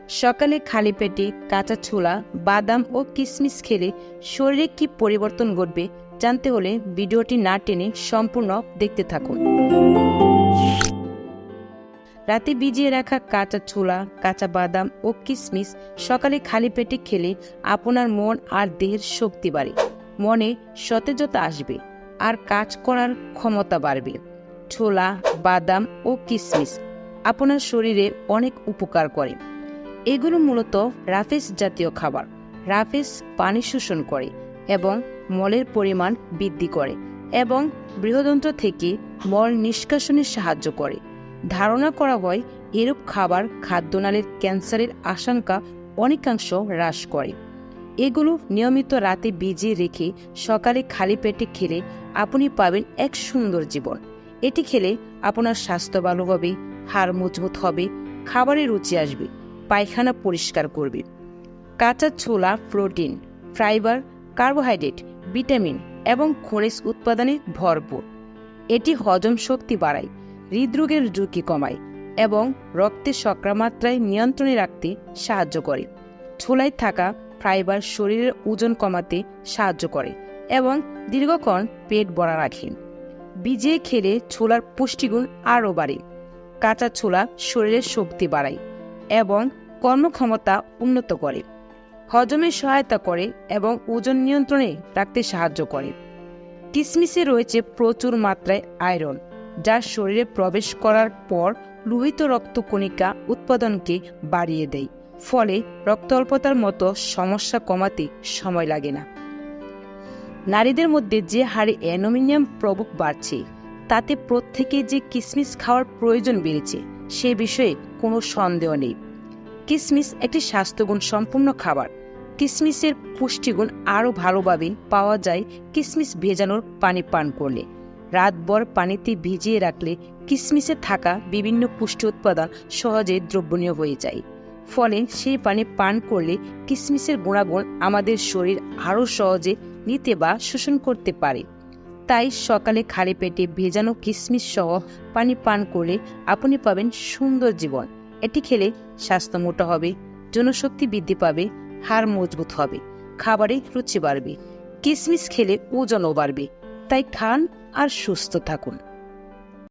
সকালে খালি পেটে কাঁচা ছোলা, বাদাম ও কিশমিশ খেলে শরীরে কি পরিবর্তন ঘটবে জানতে হলে ভিডিওটি না টেনে সম্পূর্ণ দেখতে থাকুন। রাতে ভিজিয়ে রাখা কাঁচা ছোলা, কাঁচা বাদাম ও কিশমিশ সকালে খালি পেটে খেলে আপনার মন আর দেহের শক্তি বাড়ে, মনে সতেজতা আসবে আর কাজ করার ক্ষমতা বাড়বে। ছোলা, বাদাম ও কিশমিশ আপনার শরীরে অনেক উপকার করে। এগুলো মূলত রাফেজ জাতীয় খাবার। রাফেজ পানি শোষণ করে এবং মলের পরিমাণ বৃদ্ধি করে এবং বৃহদন্ত্র থেকে মল নিষ্কাশনে সাহায্য করে। ধারণা করা হয় এরূপ খাবার খাদ্যনালীর ক্যান্সারের আশঙ্কা অনেকাংশ হ্রাস করে। এগুলো নিয়মিত রাতে ভিজিয়ে রেখে সকালে খালি পেটে খেলে আপনি পাবেন এক সুন্দর জীবন। এটি খেলে আপনার স্বাস্থ্য ভালো হবে, হাড় মজবুত হবে, খাবারের রুচি আসবে, পায়খানা পরিষ্কার করবে। কাঁচা ছোলা প্রোটিন, ফাইবার, কার্বোহাইড্রেট, ভিটামিন এবং খনিজ উৎপাদনে ভরপুর। এটি হজম শক্তি বাড়ায়, হৃদরোগের ঝুঁকি কমায় এবং রক্তে শর্করা মাত্রায় নিয়ন্ত্রণে রাখতে সাহায্য করে। ছোলায় থাকা ফাইবার শরীরের ওজন কমাতে সাহায্য করে এবং দীর্ঘক্ষণ পেট ভরা রাখে। ভিজিয়ে খেলে ছোলার পুষ্টিগুণ আরও বাড়ে। কাঁচা ছোলা শরীরের শক্তি বাড়ায় এবং কর্মক্ষমতা উন্নত করে, হজমে সহায়তা করে এবং ওজন নিয়ন্ত্রণে রাখতে সাহায্য করে। কিশমিশে রয়েছে প্রচুর মাত্রায় আয়রন, যা শরীরে প্রবেশ করার পর লোহিত রক্তকণিকা উৎপাদনকে বাড়িয়ে দেয়, ফলে রক্ত অল্পতার মতো সমস্যা কমাতে সময় লাগে না। নারীদের মধ্যে যে হারে অ্যানোমিনিয়াম প্রবক বাড়ছে, তাতে প্রত্যেকে যে কিশমিশ খাওয়ার প্রয়োজন বেড়েছে সে বিষয়ে কোনো সন্দেহ নেই। কিশমিশ একটি স্বাস্থ্যগুণ সম্পূর্ণ খাবার। কিশমিশের পুষ্টিগুণ আরও ভালোভাবে পাওয়া যায় কিশমিশ ভেজানোর পানি পান করলে। রাতভর পানিতে ভিজিয়ে রাখলে কিশমিশে থাকা বিভিন্ন পুষ্টি উৎপাদন সহজে দ্রবণীয় হয়ে যায়, ফলে সেই পানি পান করলে কিশমিশের গুণাগুণ আমাদের শরীর আরও সহজে নিতে বা শোষণ করতে পারে। তাই সকালে খালি পেটে ভেজানো কিশমিশ সহ পানি পান করলে আপনি পাবেন সুন্দর জীবন। এটি খেলে স্বাস্থ্য মোটা হবে, জনশক্তি বৃদ্ধি পাবে, হাড় মজবুত হবে, খাবারে রুচি বাড়বে, কিশমিশ খেলে ওজনও বাড়বে। তাই খান আর সুস্থ থাকুন।